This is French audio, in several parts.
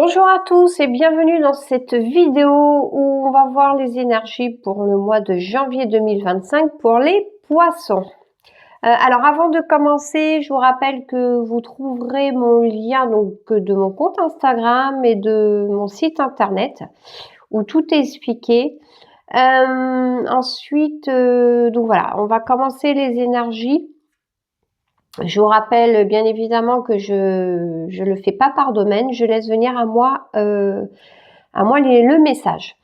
Bonjour à tous et bienvenue dans cette vidéo où on va voir les énergies pour le mois de janvier 2025 pour les poissons. Alors avant de commencer, je vous rappelle que vous trouverez mon lien de mon compte Instagram et de mon site internet où tout est expliqué. Ensuite, donc voilà, on va commencer les énergies. Je vous rappelle bien évidemment que je le fais pas par domaine, je laisse venir à moi le message.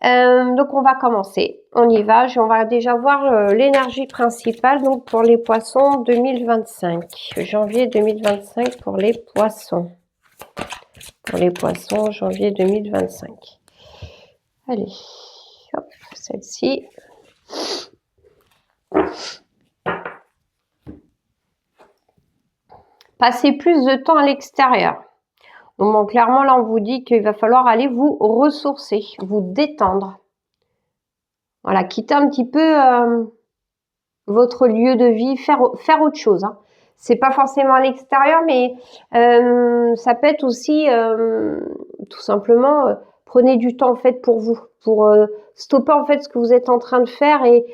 Donc on va commencer, on y va. On va déjà voir l'énergie principale donc pour les poissons 2025, janvier 2025 pour les poissons. Pour les poissons, janvier 2025. Allez, hop, celle-ci. Passez plus de temps à l'extérieur. Donc bon, clairement, là, on vous dit qu'il va falloir aller vous ressourcer, vous détendre. Voilà, quitter un petit peu votre lieu de vie, faire autre chose. Hein. C'est pas forcément à l'extérieur, mais ça peut être aussi tout simplement prenez du temps en fait pour vous, pour stopper en fait ce que vous êtes en train de faire et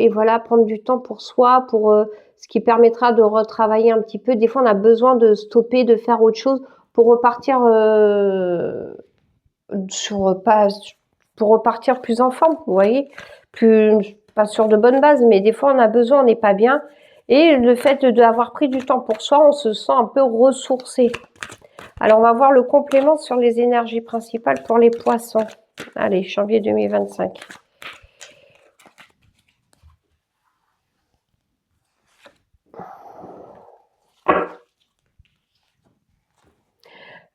voilà, prendre du temps pour soi, pour ce qui permettra de retravailler un petit peu. Des fois, on a besoin de stopper, de faire autre chose pour repartir pour repartir plus en forme, vous voyez, pas sur de bonnes bases, mais des fois on a besoin, on n'est pas bien, et le fait d'avoir pris du temps pour soi, on se sent un peu ressourcé. Alors on va voir le complément sur les énergies principales pour les poissons. Allez, janvier 2025.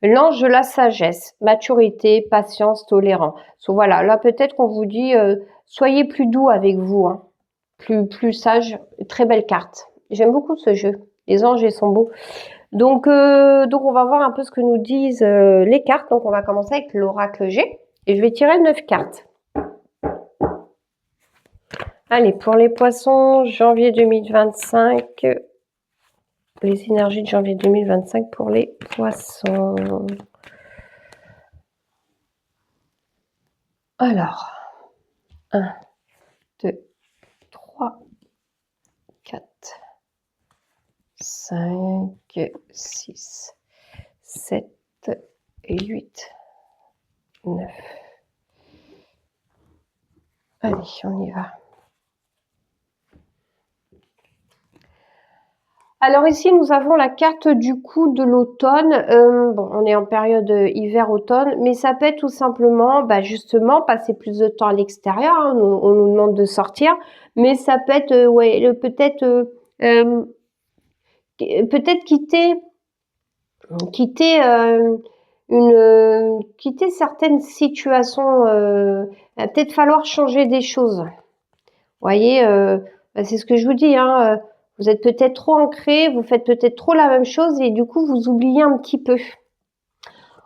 L'ange de la sagesse, maturité, patience, tolérant. So, voilà, là peut-être qu'on vous dit, soyez plus doux avec vous, hein. plus sage. Très belle carte. J'aime beaucoup ce jeu. Les anges, ils sont beaux. Donc on va voir un peu ce que nous disent les cartes. Donc on va commencer avec l'oracle G. Et je vais tirer 9 cartes. Allez, pour les poissons, janvier 2025. Les énergies de janvier 2025 pour les poissons. Alors, 1, 2, 3, 4, 5, 6, 7 et 8, 9. Allez, on y va. Alors ici, nous avons la carte du coup de l'automne. Bon, on est en période hiver-automne, mais ça peut être tout simplement, justement, passer plus de temps à l'extérieur. Hein, on nous demande de sortir, mais ça peut être, peut-être quitter certaines situations. Il va peut-être falloir changer des choses. Vous voyez, c'est ce que je vous dis, hein. Vous êtes peut-être trop ancré, vous faites peut-être trop la même chose et du coup, vous oubliez un petit peu.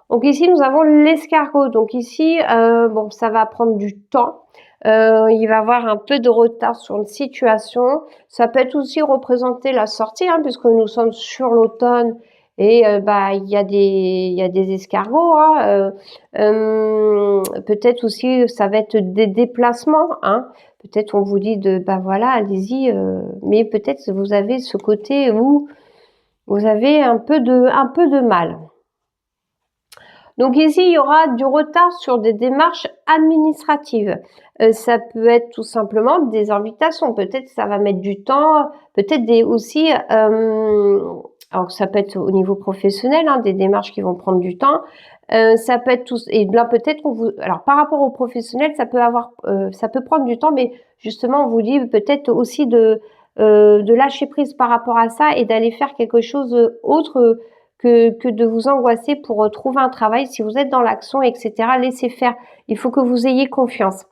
Donc ici, nous avons l'escargot. Donc ici, bon, ça va prendre du temps. Il va y avoir un peu de retard sur une situation. Ça peut être aussi représenter la sortie, hein, puisque nous sommes sur l'automne et il y a des escargots. Hein, peut-être aussi, ça va être des déplacements. Hein. Peut-être on vous dit voilà, allez-y, mais peut-être vous avez ce côté où vous avez un peu de mal. Donc ici, il y aura du retard sur des démarches administratives. Ça peut être tout simplement des invitations. Peut-être ça va mettre du temps. Peut-être aussi, alors ça peut être au niveau professionnel, hein, des démarches qui vont prendre du temps. Ça peut être et là peut-être alors par rapport aux professionnels, ça peut prendre du temps, mais justement on vous dit peut-être aussi de lâcher prise par rapport à ça et d'aller faire quelque chose autre que de vous angoisser pour trouver un travail. Si vous êtes dans l'action, etc., laissez faire. Il faut que vous ayez confiance.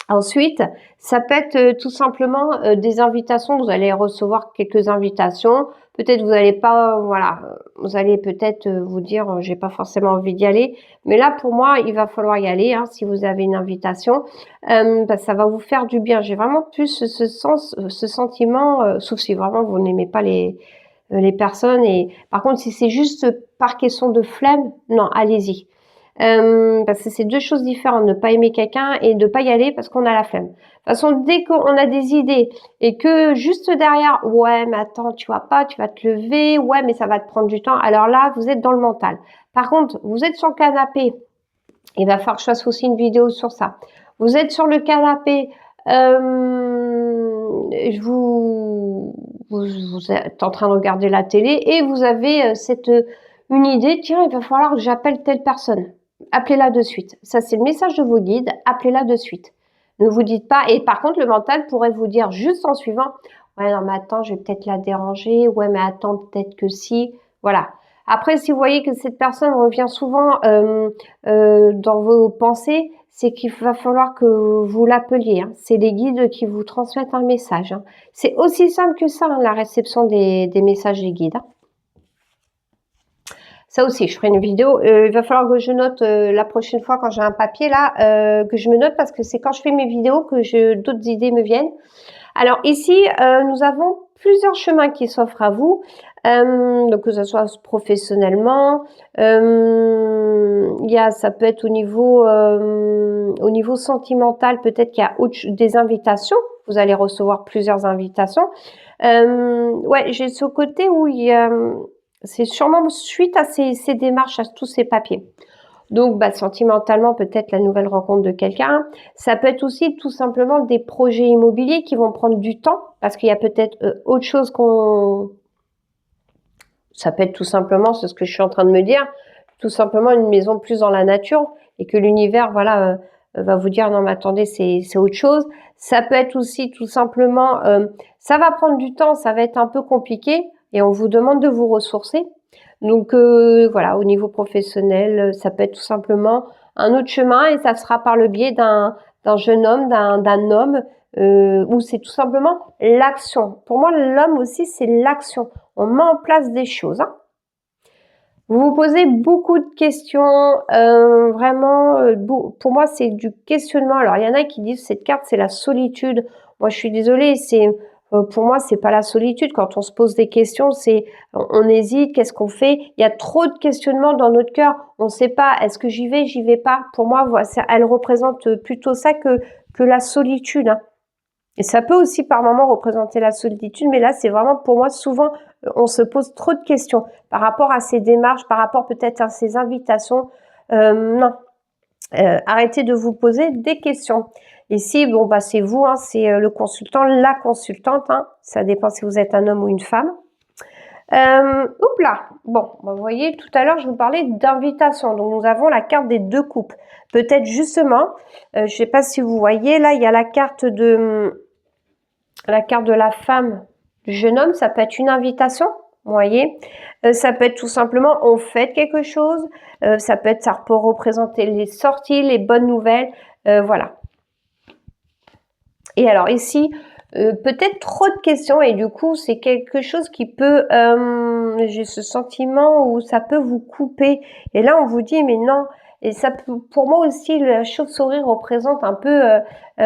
Ensuite, ça peut être tout simplement des invitations. Vous allez recevoir quelques invitations. Peut-être vous n'allez pas, voilà, vous allez peut-être vous dire, j'ai pas forcément envie d'y aller. Mais là, pour moi, il va falloir y aller. Hein, si vous avez une invitation, ça va vous faire du bien. J'ai vraiment plus ce sentiment, sauf si vraiment vous n'aimez pas les personnes. Et par contre, si c'est juste par question de flemme, non, allez-y. Parce que c'est deux choses différentes, ne pas aimer quelqu'un et de pas y aller parce qu'on a la flemme. De toute façon, dès qu'on a des idées et que juste derrière, ouais, mais attends, tu vois pas, tu vas te lever, ouais, mais ça va te prendre du temps. Alors là, vous êtes dans le mental. Par contre, vous êtes sur le canapé, il va falloir que je fasse aussi une vidéo sur ça. Vous êtes sur le canapé, vous êtes en train de regarder la télé et vous avez une idée, tiens, il va falloir que j'appelle telle personne. Appelez-la de suite. Ça, c'est le message de vos guides. Appelez-la de suite. Ne vous dites pas. Et par contre, le mental pourrait vous dire juste en suivant, ouais, non, mais attends, je vais peut-être la déranger. Ouais, mais attends, peut-être que si. Voilà. Après, si vous voyez que cette personne revient souvent dans vos pensées, c'est qu'il va falloir que vous l'appeliez. Hein. C'est les guides qui vous transmettent un message. Hein. C'est aussi simple que ça, hein, la réception des messages des guides. Hein. Ça aussi, je ferai une vidéo. Il va falloir que je note la prochaine fois quand j'ai un papier là, que je me note parce que c'est quand je fais mes vidéos que d'autres idées me viennent. Alors ici, nous avons plusieurs chemins qui s'offrent à vous, donc que ce soit professionnellement, ça peut être au niveau sentimental, peut-être qu'il y a des invitations, vous allez recevoir plusieurs invitations. Ouais, j'ai ce côté où c'est sûrement suite à ces démarches, à tous ces papiers. Donc, sentimentalement, peut-être la nouvelle rencontre de quelqu'un. Ça peut être aussi tout simplement des projets immobiliers qui vont prendre du temps parce qu'il y a peut-être autre chose Ça peut être tout simplement, c'est ce que je suis en train de me dire, tout simplement une maison plus dans la nature et que l'univers, voilà, va vous dire non mais attendez, c'est autre chose. Ça peut être aussi tout simplement, ça va prendre du temps, ça va être un peu compliqué et on vous demande de vous ressourcer. Donc voilà, au niveau professionnel, ça peut être tout simplement un autre chemin et ça sera par le biais d'un jeune homme, d'un homme, où c'est tout simplement l'action. Pour moi, l'homme aussi, c'est l'action. On met en place des choses. Hein. Vous vous posez beaucoup de questions, vraiment, pour moi, c'est du questionnement. Alors, il y en a qui disent cette carte, c'est la solitude. Moi, je suis désolée, pour moi, c'est pas la solitude. Quand on se pose des questions, on hésite, qu'est-ce qu'on fait? Il y a trop de questionnements dans notre cœur. On ne sait pas, est-ce que j'y vais pas? Pour moi, elle représente plutôt ça que la solitude. Hein. Et ça peut aussi par moments représenter la solitude, mais là, c'est vraiment pour moi souvent, on se pose trop de questions par rapport à ces démarches, par rapport peut-être à ces invitations. Non, arrêtez de vous poser des questions. Ici, bon, c'est vous, hein, c'est le consultant, la consultante. Hein, ça dépend si vous êtes un homme ou une femme. Oups là. Bon, vous voyez, tout à l'heure, je vous parlais d'invitation. Donc, nous avons la carte des deux coupes. Peut-être justement, je ne sais pas si vous voyez, là, il y a la carte de la femme, du jeune homme. Ça peut être une invitation, vous voyez. Ça peut être tout simplement, on fête quelque chose. Ça peut représenter les sorties, les bonnes nouvelles. Voilà. Et alors ici, peut-être trop de questions et du coup c'est quelque chose qui peut, j'ai ce sentiment où ça peut vous couper et là on vous dit mais non et ça pour moi aussi la chauve-souris représente un peu,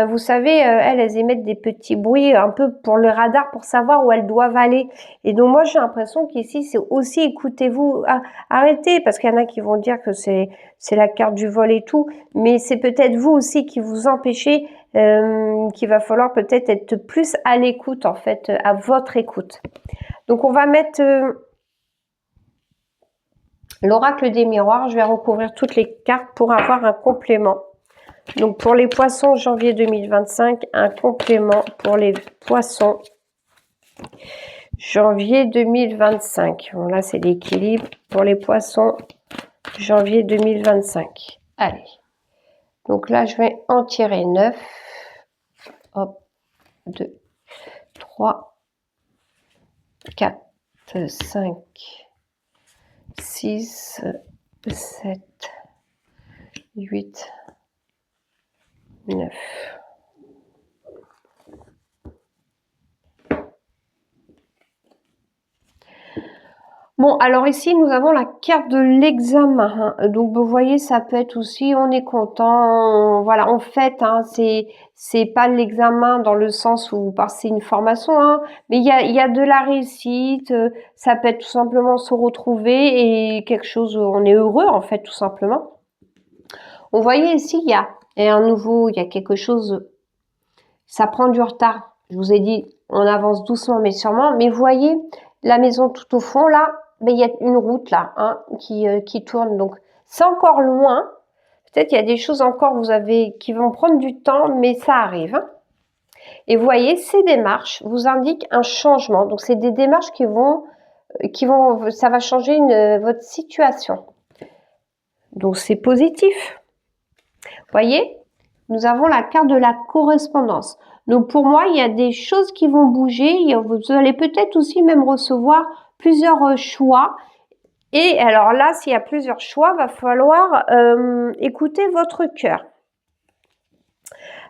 vous savez elles émettent des petits bruits un peu pour le radar pour savoir où elles doivent aller et donc moi j'ai l'impression qu'ici c'est aussi écoutez-vous, arrêtez parce qu'il y en a qui vont dire que c'est la carte du vol et tout mais c'est peut-être vous aussi qui vous empêchez qu'il va falloir peut-être être plus à l'écoute, en fait, à votre écoute. Donc, on va mettre l'oracle des miroirs. Je vais recouvrir toutes les cartes pour avoir un complément. Donc, pour les poissons, janvier 2025, un complément pour les poissons. Janvier 2025. Bon, là, c'est l'équilibre. Pour les poissons, janvier 2025. Allez. Donc là, je vais en tirer 9. Hop. 2, 3, 4, 5, 6, 7, 8, 9. Bon, alors ici, nous avons la carte de l'examen, hein. Donc, vous voyez, ça peut être aussi, on est content, voilà, en fait, hein, c'est pas l'examen dans le sens où vous passez une formation, hein, mais il y a de la réussite, ça peut être tout simplement se retrouver et quelque chose, on est heureux, en fait, tout simplement. Vous voyez ici, il y a un nouveau, il y a quelque chose, ça prend du retard. Je vous ai dit, on avance doucement mais sûrement, mais vous voyez, la maison tout au fond, là, ben, il y a une route là, hein, qui tourne. Donc, c'est encore loin. Peut-être il y a des choses encore vous avez qui vont prendre du temps, mais ça arrive. Hein. Et vous voyez, ces démarches vous indiquent un changement. Donc, c'est des démarches ça va changer votre situation. Donc, c'est positif. Vous voyez, nous avons la carte de la correspondance. Donc, pour moi, il y a des choses qui vont bouger. Vous allez peut-être aussi même recevoir plusieurs choix. Et alors là, s'il y a plusieurs choix, va falloir écouter votre cœur.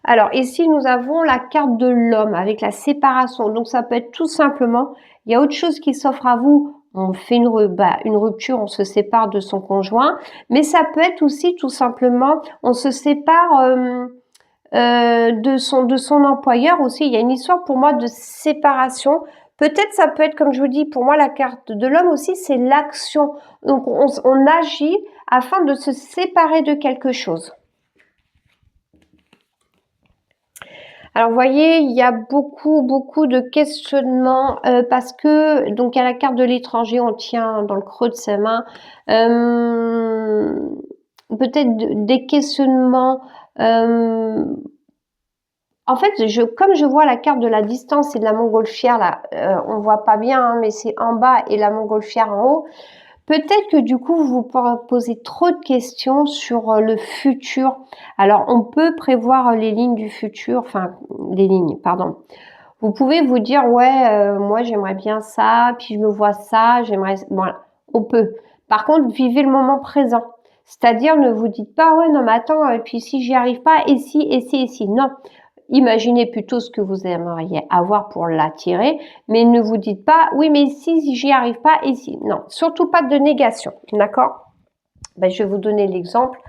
Alors ici, nous avons la carte de l'homme avec la séparation. Donc ça peut être tout simplement, il y a autre chose qui s'offre à vous. On fait une rupture, on se sépare de son conjoint. Mais ça peut être aussi tout simplement, on se sépare de son employeur aussi. Il y a une histoire pour moi de séparation. Peut-être ça peut être, comme je vous dis, pour moi la carte de l'homme aussi, c'est l'action. Donc on agit afin de se séparer de quelque chose. Alors, vous voyez, il y a beaucoup de questionnements parce que, donc, à la carte de l'étranger, on tient dans le creux de sa main peut-être des questionnements. En fait, comme je vois la carte de la distance et de la montgolfière, là, on voit pas bien, hein, mais c'est en bas et la montgolfière en haut. Peut-être que du coup, vous posez trop de questions sur le futur. Alors, on peut prévoir les lignes du futur, enfin, les lignes, pardon. Vous pouvez vous dire, ouais, moi, j'aimerais bien ça, puis je me vois ça, j'aimerais... Voilà, on peut. Par contre, vivez le moment présent. C'est-à-dire, ne vous dites pas, ouais, non, mais attends, et puis si j'y arrive pas, et si. Non. Imaginez plutôt ce que vous aimeriez avoir pour l'attirer, mais ne vous dites pas, oui, mais si j'y arrive pas, et si. Non, surtout pas de négation, d'accord? Ben, je vais vous donner l'exemple.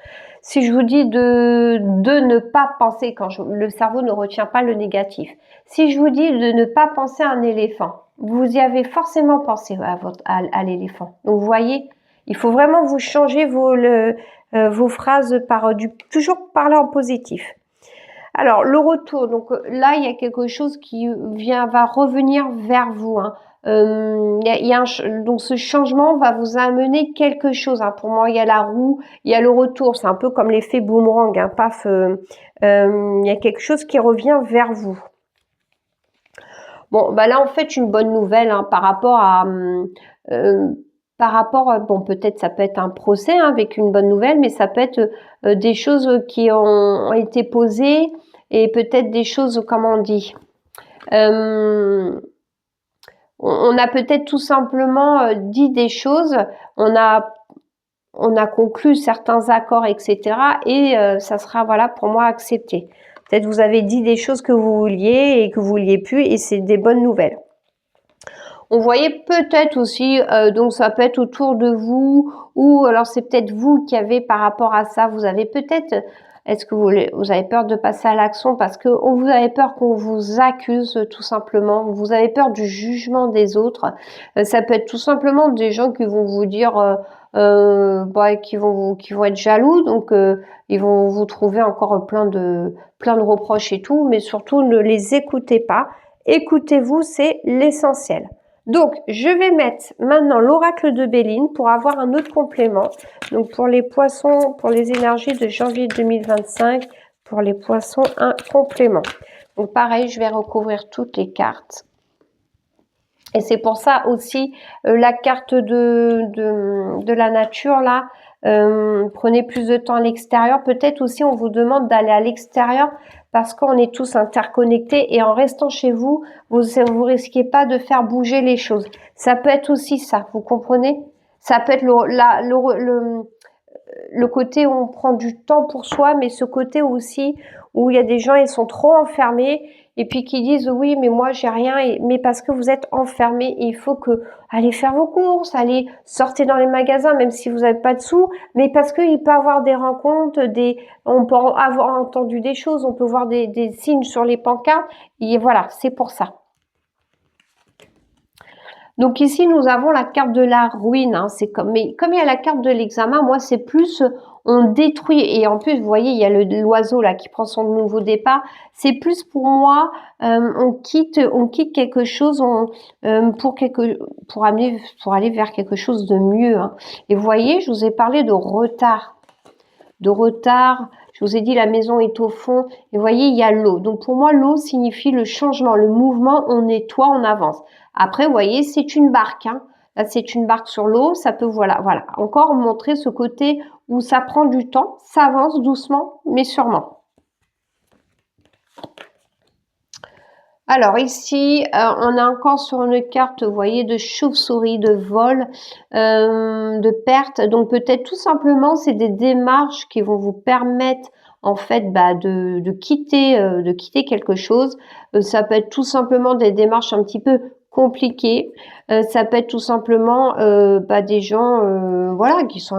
Si je vous dis de ne pas penser, le cerveau ne retient pas le négatif. Si je vous dis de ne pas penser à un éléphant, vous y avez forcément pensé à l'éléphant. Donc, vous voyez, il faut vraiment vous changer vos phrases toujours parler en positif. Alors, le retour, donc là, il y a quelque chose qui va revenir vers vous. Hein. Donc, ce changement va vous amener quelque chose. Hein. Pour moi, il y a la roue, il y a le retour. C'est un peu comme l'effet boomerang. Hein. Paf, il y a quelque chose qui revient vers vous. Bon, bah là, en fait, une bonne nouvelle hein, par rapport à... bon, peut-être ça peut être un procès hein, avec une bonne nouvelle, mais ça peut être des choses qui ont été posées et peut-être des choses, comment on dit, on a peut-être tout simplement dit des choses, on a conclu certains accords, etc. Et ça sera, voilà, pour moi, accepté. Peut-être vous avez dit des choses que vous vouliez et que vous vouliez plus, et c'est des bonnes nouvelles. On voyait peut-être aussi, donc ça peut être autour de vous, ou alors c'est peut-être vous qui avez par rapport à ça, vous avez peut-être, est-ce que vous avez peur de passer à l'action parce que vous avez peur qu'on vous accuse tout simplement, vous avez peur du jugement des autres, ça peut être tout simplement des gens qui vont vous dire, qui vont être jaloux, donc ils vont vous trouver encore plein de reproches et tout, mais surtout ne les écoutez pas, écoutez-vous, c'est l'essentiel. Donc, je vais mettre maintenant l'oracle de Béline pour avoir un autre complément. Donc, pour les poissons, pour les énergies de janvier 2025, pour les poissons, un complément. Donc, pareil, je vais recouvrir toutes les cartes. Et c'est pour ça aussi, la carte de la nature, là, prenez plus de temps à l'extérieur. Peut-être aussi, on vous demande d'aller à l'extérieur parce qu'on est tous interconnectés et en restant chez vous, vous risquez pas de faire bouger les choses. Ça peut être aussi ça, vous comprenez? Ça peut être le côté où on prend du temps pour soi, mais ce côté aussi où il y a des gens, ils sont trop enfermés et puis qui disent oui, mais moi j'ai rien, mais parce que vous êtes enfermés, il faut que allez faire vos courses, allez sortir dans les magasins, même si vous n'avez pas de sous, mais parce qu'il peut y avoir des rencontres, on peut avoir entendu des choses, on peut voir des signes sur les pancartes, et voilà, c'est pour ça. Donc ici, nous avons la carte de la ruine. Hein, c'est mais comme il y a la carte de l'examen, moi, c'est plus on détruit. Et en plus, vous voyez, il y a l'oiseau là qui prend son nouveau départ. C'est plus pour moi, on quitte quelque chose pour aller vers quelque chose de mieux. Hein. Et vous voyez, je vous ai parlé de retard. Je vous ai dit la maison est au fond. Et vous voyez, il y a l'eau. Donc pour moi, l'eau signifie le changement, le mouvement. On nettoie, on avance. Après, vous voyez, c'est une barque. Hein. Là, c'est une barque sur l'eau. Ça peut, voilà. Encore montrer ce côté où ça prend du temps. Ça avance doucement, mais sûrement. Alors ici, on a encore sur une carte, vous voyez, de chauve-souris, de vol, de perte. Donc peut-être tout simplement, c'est des démarches qui vont vous permettre en fait de quitter quelque chose. Ça peut être tout simplement des démarches un petit peu compliquées. Ça peut être tout simplement des gens voilà, qui sont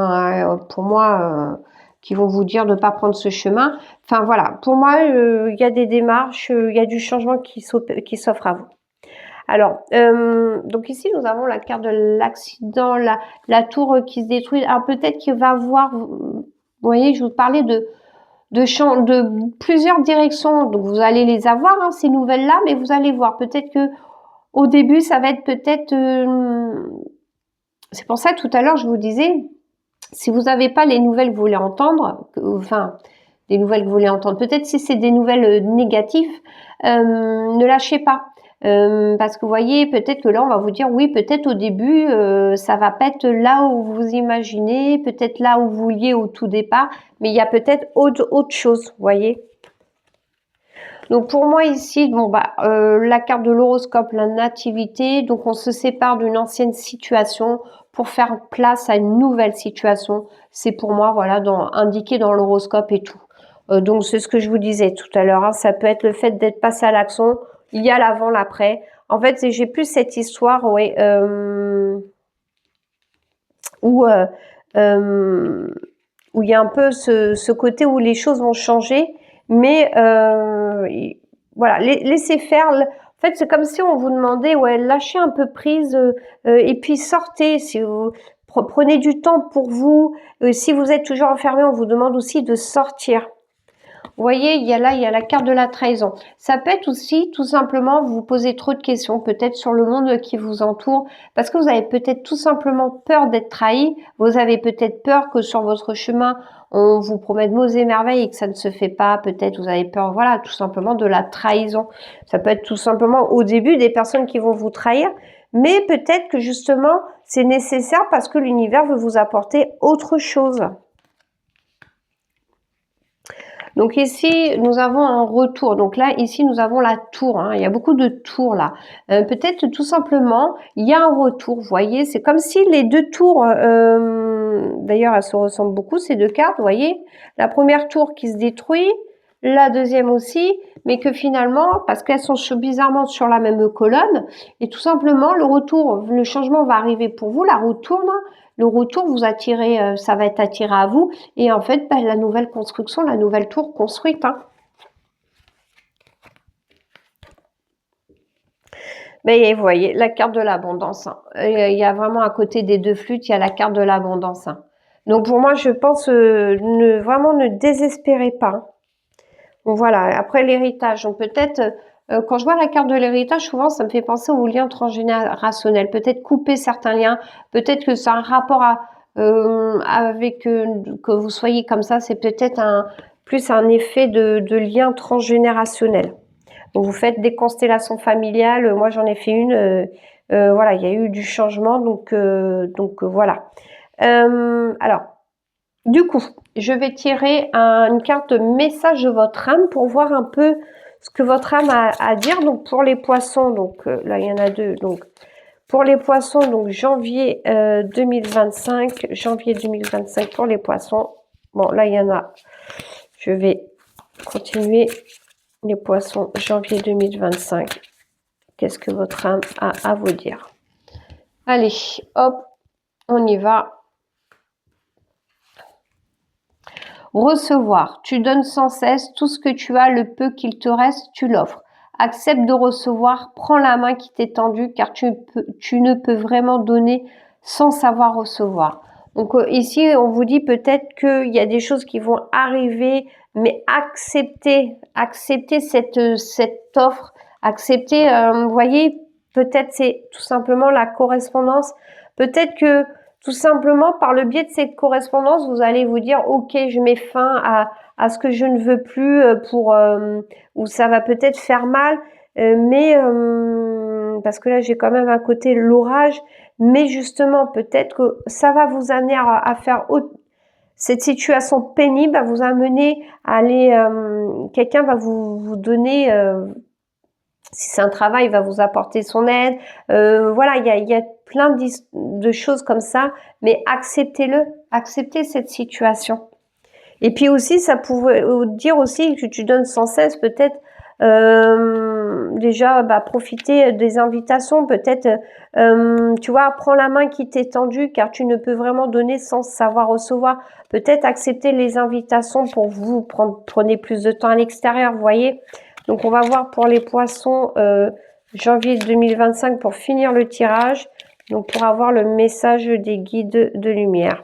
pour moi qui vont vous dire de ne pas prendre ce chemin. Enfin voilà, pour moi, il y a des démarches, il y a du changement qui s'offre à vous. Alors, donc ici, nous avons la carte de l'accident, la tour qui se détruit. Alors peut-être qu'il va voir, vous voyez, je vous parlais de plusieurs directions. Donc vous allez les avoir, hein, ces nouvelles-là, mais vous allez voir. Peut-être que au début, ça va être peut-être... c'est pour ça, tout à l'heure, je vous disais... Si vous n'avez pas les nouvelles que vous voulez entendre, enfin, des nouvelles que vous voulez entendre, peut-être si c'est des nouvelles négatives, ne lâchez pas. Parce que vous voyez, peut-être que là, on va vous dire, oui, peut-être au début, ça va pas être là où vous imaginez, peut-être là où vous vouliez au tout départ, mais il y a peut-être autre chose, vous voyez. Donc pour moi ici, la carte de l'horoscope, la nativité, donc on se sépare d'une ancienne situation pour faire place à une nouvelle situation. C'est pour moi, voilà, indiqué dans l'horoscope et tout. Donc c'est ce que je vous disais tout à l'heure. Hein, ça peut être le fait d'être passé à l'action. Il y a l'avant, l'après. En fait, j'ai plus cette histoire, ouais, où il y a un peu ce côté où les choses vont changer. Mais voilà, laissez faire. En fait, c'est comme si on vous demandait, ouais, lâchez un peu prise et puis sortez. Si vous prenez du temps pour vous. Si vous êtes toujours enfermé, on vous demande aussi de sortir. Vous voyez, il y a la carte de la trahison. Ça peut être aussi, tout simplement, vous posez trop de questions, peut-être sur le monde qui vous entoure, parce que vous avez peut-être tout simplement peur d'être trahi. Vous avez peut-être peur que sur votre chemin, on vous promette mots et merveilles et que ça ne se fait pas. Peut-être vous avez peur, voilà, tout simplement de la trahison. Ça peut être tout simplement au début des personnes qui vont vous trahir, mais peut-être que justement, c'est nécessaire parce que l'univers veut vous apporter autre chose. Donc ici, nous avons un retour. Donc là, ici, nous avons la tour. Hein. Il y a beaucoup de tours là. Peut-être tout simplement, il y a un retour. Vous voyez, c'est comme si les deux tours, d'ailleurs, elles se ressemblent beaucoup, ces deux cartes. Vous voyez, la première tour qui se détruit, la deuxième aussi, mais que finalement, parce qu'elles sont bizarrement sur la même colonne, et tout simplement, le retour, le changement va arriver pour vous, la roue tourne, le retour vous attirez, ça va être attiré à vous, et en fait, la nouvelle construction, la nouvelle tour construite. Hein. Mais vous voyez, la carte de l'abondance. Hein. Il y a vraiment à côté des deux flûtes, il y a la carte de l'abondance. Hein. Donc pour moi, je pense vraiment ne désespérez pas. Bon, voilà, après l'héritage, donc peut-être, quand je vois la carte de l'héritage, souvent ça me fait penser aux liens transgénérationnels, peut-être couper certains liens, peut-être que c'est un rapport avec que vous soyez comme ça, c'est peut-être plus un effet de lien transgénérationnel. Donc vous faites des constellations familiales, moi j'en ai fait une, voilà, il y a eu du changement, donc voilà. Alors, du coup, je vais tirer une carte message de votre âme pour voir un peu ce que votre âme a à dire. Donc pour les poissons, donc là il y en a deux. Donc Pour les poissons, donc janvier 2025. Janvier 2025 pour les poissons. Bon, là, il y en a. Je vais continuer. Les poissons, janvier 2025. Qu'est-ce que votre âme a à vous dire? Allez, hop, on y va. Recevoir. Tu donnes sans cesse tout ce que tu as, le peu qu'il te reste, tu l'offres. Accepte de recevoir, prends la main qui t'est tendue, car tu ne peux vraiment donner sans savoir recevoir. Donc ici, on vous dit peut-être qu'il y a des choses qui vont arriver, mais acceptez cette offre, acceptez, vous voyez, peut-être c'est tout simplement la correspondance. Peut-être que tout simplement, par le biais de cette correspondance, vous allez vous dire, ok, je mets fin à ce que je ne veux plus ou ça va peut-être faire mal, parce que là, j'ai quand même un côté l'orage, mais justement, peut-être que ça va vous amener à faire cette situation pénible, va vous amener à aller, quelqu'un va vous donner, si c'est un travail, il va vous apporter son aide. Voilà, il y a plein de choses comme ça, mais acceptez-le, acceptez cette situation. Et puis aussi, ça pouvait dire aussi que tu donnes sans cesse peut-être déjà profiter des invitations, peut-être tu vois, prends la main qui t'est tendue car tu ne peux vraiment donner sans savoir recevoir. Peut-être accepter les invitations pour vous, prenez plus de temps à l'extérieur, vous voyez. Donc on va voir pour les poissons janvier 2025 pour finir le tirage, donc pour avoir le message des guides de lumière.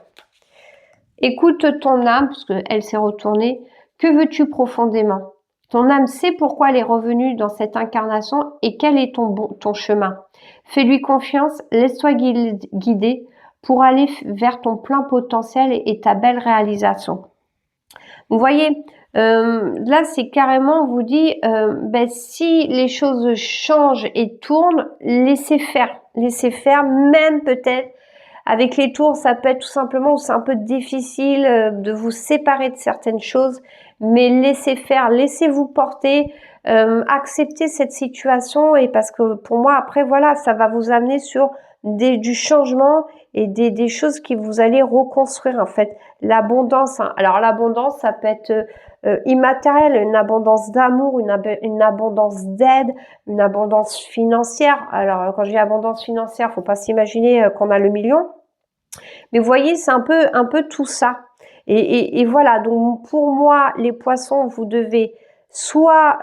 Écoute ton âme, parce qu'elle s'est retournée. Que veux-tu profondément? Ton âme sait pourquoi elle est revenue dans cette incarnation et quel est ton chemin. Fais-lui confiance, laisse-toi guider pour aller vers ton plein potentiel et ta belle réalisation. Vous voyez, là c'est carrément, on vous dit, si les choses changent et tournent, laissez faire, même peut-être avec les tours, ça peut être tout simplement, c'est un peu difficile de vous séparer de certaines choses, mais laissez faire, laissez-vous porter, acceptez cette situation, et parce que pour moi, après, voilà, ça va vous amener sur du changement et des choses qui vous allez reconstruire, en fait. L'abondance, hein. Alors l'abondance, ça peut être immatériel, une abondance d'amour, une abondance d'aide, une abondance financière. Alors quand je dis abondance financière, faut pas s'imaginer qu'on a le million. Mais vous voyez, c'est un peu tout ça. Et voilà, donc pour moi, les poissons, vous devez soit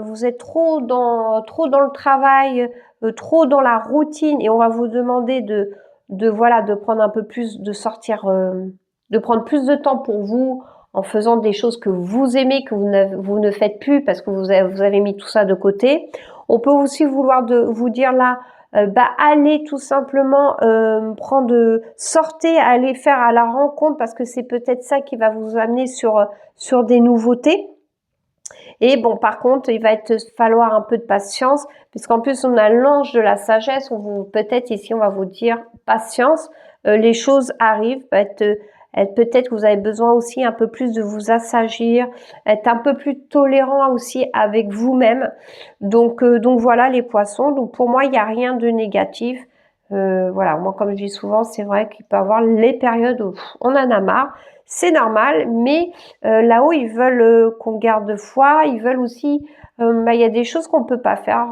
vous êtes trop dans le travail, trop dans la routine, et on va vous demander de prendre un peu plus, de sortir, de prendre plus de temps pour vous en faisant des choses que vous aimez, que vous ne faites plus parce que vous avez mis tout ça de côté. On peut aussi vouloir vous dire là, allez tout simplement sortez, allez faire à la rencontre, parce que c'est peut-être ça qui va vous amener sur des nouveautés. Et bon, par contre, il va falloir un peu de patience, puisqu'en plus on a l'ange de la sagesse. Peut-être ici on va vous dire patience, les choses arrivent. Peut-être que vous avez besoin aussi un peu plus de vous assagir, être un peu plus tolérant aussi avec vous-même. Donc voilà les poissons. Donc pour moi, il n'y a rien de négatif. Voilà, moi comme je dis souvent, c'est vrai qu'il peut y avoir les périodes où on en a marre. C'est normal, mais là-haut, ils veulent qu'on garde foi. Ils veulent aussi, il y a des choses qu'on peut pas faire.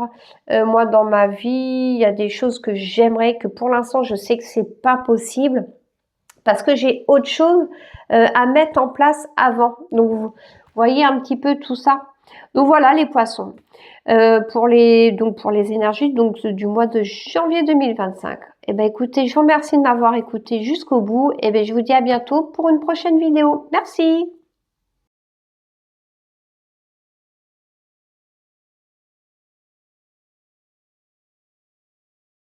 Moi, dans ma vie, il y a des choses que j'aimerais, que pour l'instant, je sais que c'est pas possible, parce que j'ai autre chose à mettre en place avant. Donc, vous voyez un petit peu tout ça. Donc voilà les poissons. Pour les énergies du mois de janvier 2025. Eh ben écoutez, je vous remercie de m'avoir écouté jusqu'au bout. Et ben je vous dis à bientôt pour une prochaine vidéo. Merci.